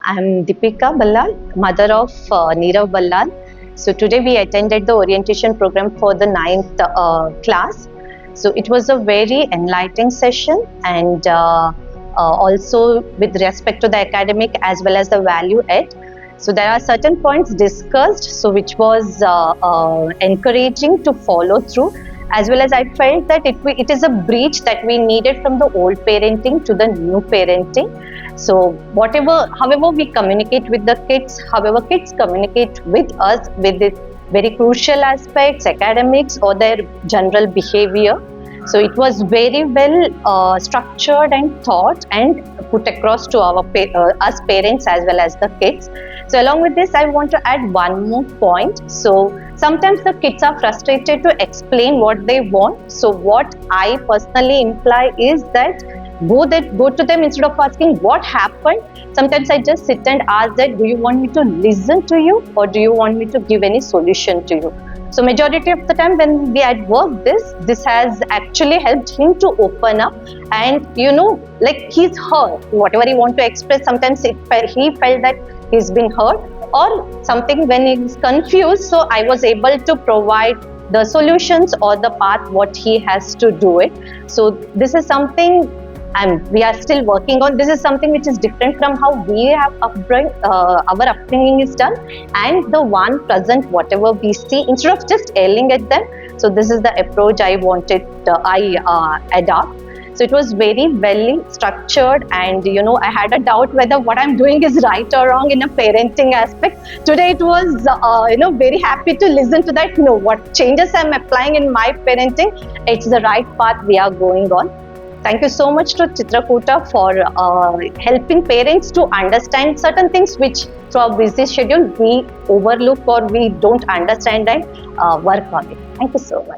I'm Deepika Ballal, mother of Neerav Ballal. So today we attended the orientation program for the 9th class. So it was a very enlightening session, and also with respect to the academic as well as the value add. So there are certain points discussed, so which was encouraging to follow through, as well as I felt that it is a breach that we needed from the old parenting to the new parenting. So however we communicate with the kids, however kids communicate with us with the very crucial aspects, academics or their general behavior. So it was very well structured and thought and put across to us parents as well as the kids. So along with this, I want to add one more point. So sometimes the kids are frustrated to explain what they want. So what I personally imply is that go to them instead of asking what happened. Sometimes I just sit and ask that, do you want me to listen to you or do you want me to give any solution to you? So majority of the time when we had worked this has actually helped him to open up, and like he's heard whatever he want to express. Sometimes he felt that he's been heard or something when he's confused. So I was able to provide the solutions or the path what he has to do it. So this is something we are still working on. This is something which is different from how we have our upbringing is done, and the one present whatever we see instead of just yelling at them. So this is the approach I wanted I adopt. So it was very well structured, and I had a doubt whether what I'm doing is right or wrong in a parenting aspect. Today it was very happy to listen to that. No, what changes I'm applying in my parenting, it's the right path we are going on. Thank you so much to Chitrakuta for helping parents to understand certain things which through our busy schedule we overlook or we don't understand and work on it. Thank you so much.